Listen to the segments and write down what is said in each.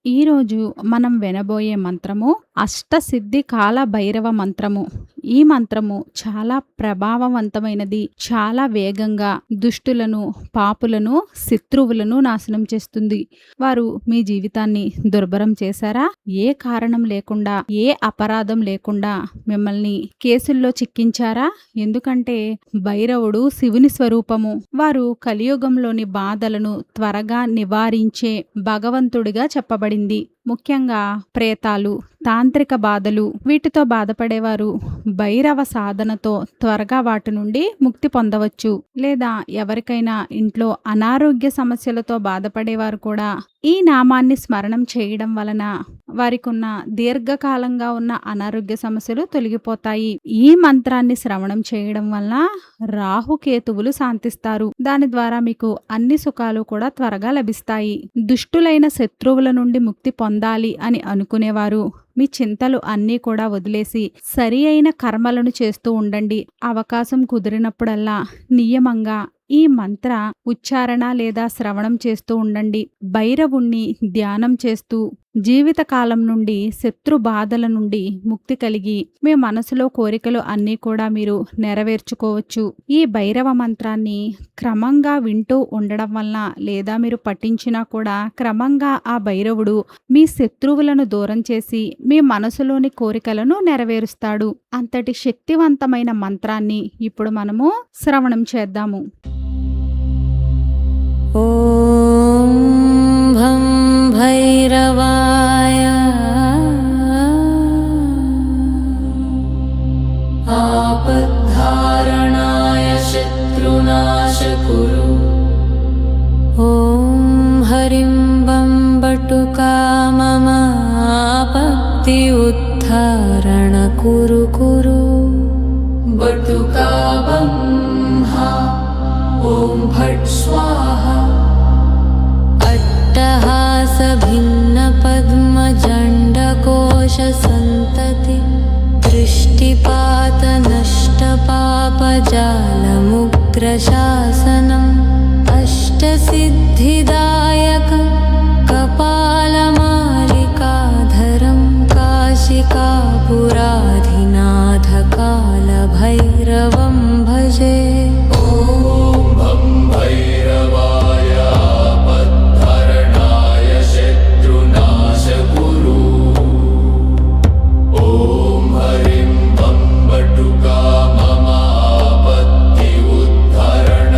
ఈరోజు మనం వినబోయే మంత్రము అష్టసిద్ధి కాల భైరవ మంత్రము. ఈ మంత్రము చాలా ప్రభావవంతమైనది. చాలా వేగంగా దుష్టులను, పాపులను, శత్రువులను నాశనం చేస్తుంది. వారు మీ జీవితాన్ని దుర్భరం చేశారా? ఏ కారణం లేకుండా, ఏ అపరాధం లేకుండా మిమ్మల్ని కేసుల్లో చిక్కించారా? ఎందుకంటే భైరవుడు శివుని స్వరూపము. వారు కలియుగంలోని బాధలను త్వరగా నివారించే భగవంతుడిగా చెప్పబడింది. ముఖ్యంగా ప్రేతాలు, తాంత్రిక బాధలు వీటితో బాధపడేవారు భైరవ సాధనతో త్వరగా వాటి నుండి ముక్తి పొందవచ్చు. లేదా ఎవరికైనా ఇంట్లో అనారోగ్య సమస్యలతో బాధపడేవారు కూడా ఈ నామాన్ని స్మరణం చేయడం వలన వారికున్న దీర్ఘకాలంగా ఉన్న అనారోగ్య సమస్యలు తొలగిపోతాయి. ఈ మంత్రాన్ని శ్రవణం చేయడం వలన రాహుకేతువులు శాంతిస్తారు. దాని ద్వారా మీకు అన్ని సుఖాలు కూడా త్వరగా లభిస్తాయి. దుష్టులైన శత్రువుల నుండి ముక్తి పొందాలి అని అనుకునేవారు మీ చింతలు అన్నీ కూడా వదిలేసి సరి అయిన కర్మలను చేస్తూ ఉండండి. అవకాశం కుదిరినప్పుడల్లా నియమంగా ఈ మంత్ర ఉచ్చారణ లేదా శ్రవణం చేస్తూ ఉండండి. భైరవుణ్ణి ధ్యానం చేస్తూ జీవితకాలం నుండి శత్రు బాధల నుండి ముక్తి కలిగి మీ మనసులో కోరికలు అన్నీ కూడా మీరు నెరవేర్చుకోవచ్చు. ఈ భైరవ మంత్రాన్ని క్రమంగా వింటూ ఉండడం వలన లేదా మీరు పఠించినా కూడా క్రమంగా ఆ భైరవుడు మీ శత్రువులను దూరం చేసి మీ మనసులోని కోరికలను నెరవేరుస్తాడు. అంతటి శక్తివంతమైన మంత్రాన్ని ఇప్పుడు మనము శ్రవణం చేద్దాము. ఓం భం భైరవాయ ఆపద్ధారణాయ శత్రునాశకురు. ఓం హరిం బం బటుకా మమ ఆపత్తి ఉద్ధారణ కురు కురు. బటుకా బం హా ఓం భట్ స్వాహా. అట్టహాస భిన్న పద్మ జండకోశ సంతతి దృష్టిపాత నష్ట పాప జాలముగ్ర శాసనం అష్టసిద్ధిదాయక కపాలమాలికాధరం కాశికాపురాధినాథ కాల భైరవం భజే. హరిం బం బటుకా మమ ఆపత్తి ఉద్ధరణ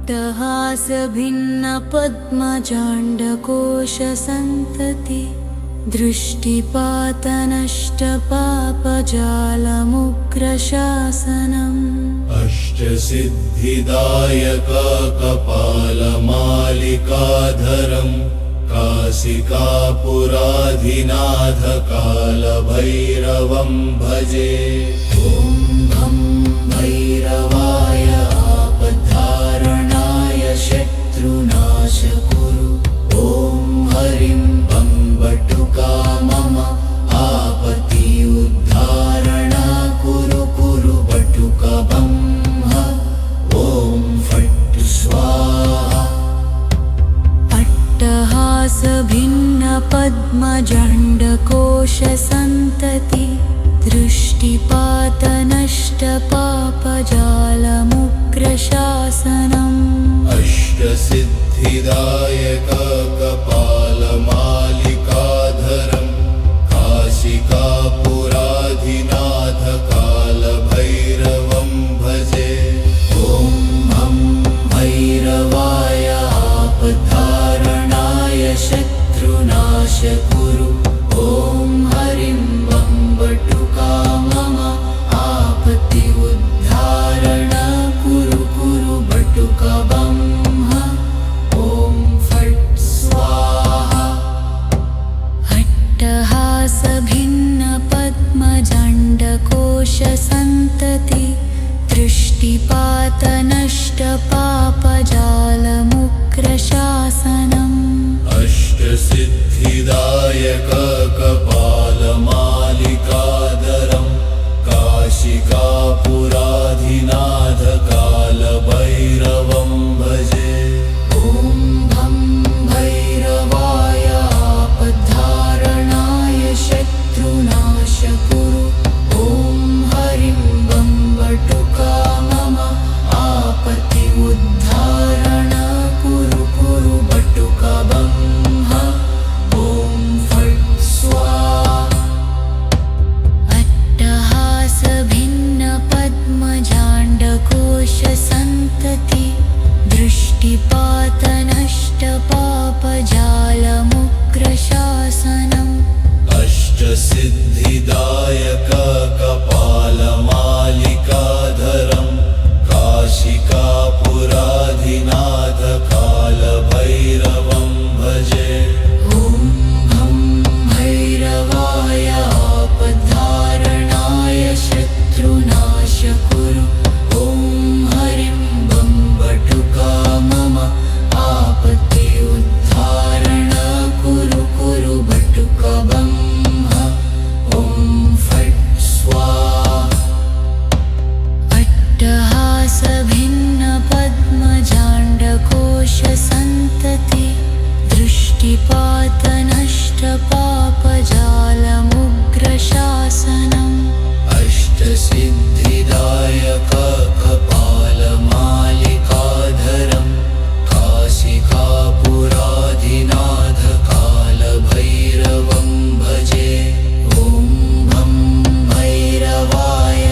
अट्टहासभिन्नपद्मजाण्डकोशसन्तति दृष्टिपातनष्टपापजालमुग्रशासनम् अष्टसिद्धिदायककपालमालिकाधरम् काशिकापुराधिनाथकालभैरवं भजे। ॐ भं भैरवाय आपद्धारणाय शत्रुनाशकुरु। ॐ हरिं बं बटुका मम आपति उद्धारण कुरु कुरु बटुका बं ह। ॐ फट् स्वाहा। अट्टहासभिन्नपद्मजाण्डकोशसन्तति दृष्टिपातनष्टपापजालमुग्रशासनम् अष्टसिद्धिदायककपालमालिकाधरम् काशिकापुराधिनाथकालभैरवं भजे। ॐ भं भैरवाय आपद्धारणाय शत्रुनाशकुरु। ॐ हरिं बं बटुका मम आपति उद्धारण कुरु कुरु बटुका बं ह। ॐ फट् स्वाहा। अट्टहासभिन्नपद्मजाण्डकोशसन्तति दृष्टिपातनष्टपापजालमुग्रशासनम् अष्टसिद्धिदायककपालमालिकाधरम् काशिकापुराधिनाथकालभैरवं भजे। ॐ भं भैरवाय आपद्धारणाय शत्रुनाशकुरु। ॐ हरिं बं बटुका मम आपति उद्धारण कुरु कुरु बटुका बं ह। ॐ फट् स्वाहा। अट्टहासभिन्नपद्मजाण्डकोशसन्तति दृष्टिपातनष्टपापजालमुग्रशासनम् अष्टसिद्धिदायककपालमालिकाधरम् काशिकापुराधिनाथकालभैरवं भजे। ॐ भं भैरवाय आपद्धारणाय शत्रुनाशकुरु। ॐ हरिं बं बटुका मम आपति उद्धारण कुरु कुरु बटुका बं ह। ॐ फट् स्वाहा। अट्टहासभिन्नपद्मजाण्डकोशसन्तति दृष्टिपातनष्टपापजालमुग्रशासनम् अष्टसिद्धिदायककपालमालिकाधरम् काशिकापुराधिनाथकालभैरवं भजे। ॐ भं भैरवाय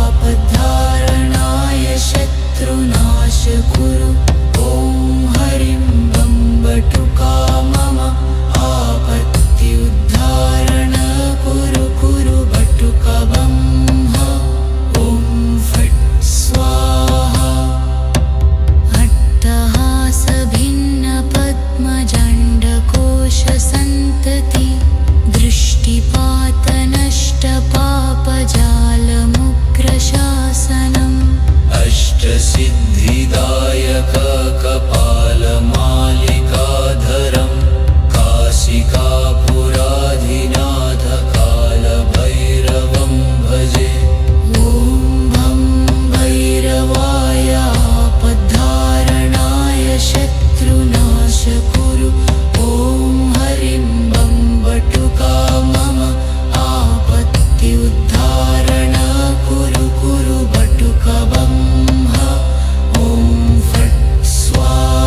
आपद्धारणाय शत्रुनाशकुरु। ॐ हरिं बं बटुका मम आपत्ति उद्धारण कुरु कुरु बटुका बं ह। ॐ फट् स्वाहा। अट्टहासभिन्नपद्मजाण्डकोशसन्तति दृष्टिपातनष्टपापजालमुग्रशासनम् अष्टसिद्धिदायककपालमालिकाधरम् काशिकापुराधिनाथकालभैरवं भजे। ॐ भं भैरवाय आपद्धारणाय शत्रुनाशकुरु। ॐ हरिं बं बटुका मम आपत्ति उद्धारण कुरु कुरु बटुका बं ह। ॐ फट् स्वाहा।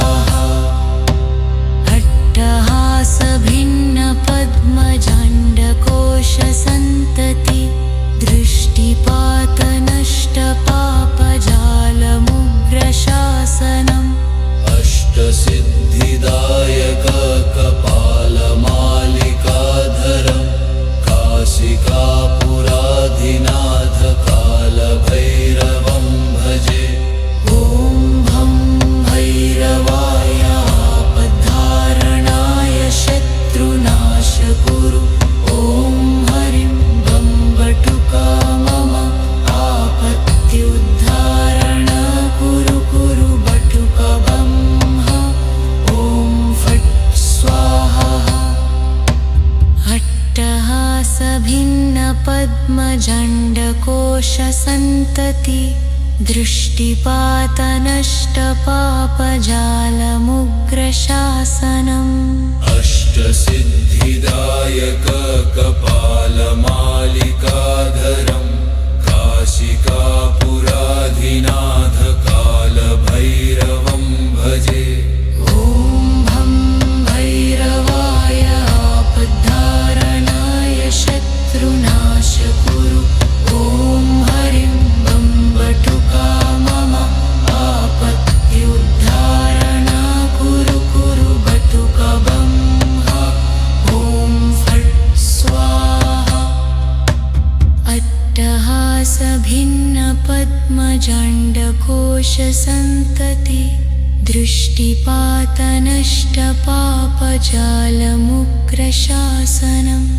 सन्तति दृष्टिपातनष्टपापजालमुग्रशासनम् अष्टसिद्धिदायक कपालमालिकाधरम् काशिकापुराधिनाथ कालभैरवं भजे। ॐ भं भैरवाय आपद्धारणाय शत्रुनाशकुरु ॐ हरिं बं बटुका मम आपत्त्युद्धारणा कुरु कुरु बटुका बं हा ॐ फट् स्वाहा। अट्टहासभिन्नपद्मजाण्डकोशसन्तति दृष्टिपातनष्टपापजालमुग्रशासनम्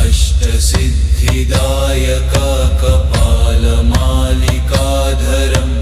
अष्टसिद्धिदायक कपालमालिकाधरम्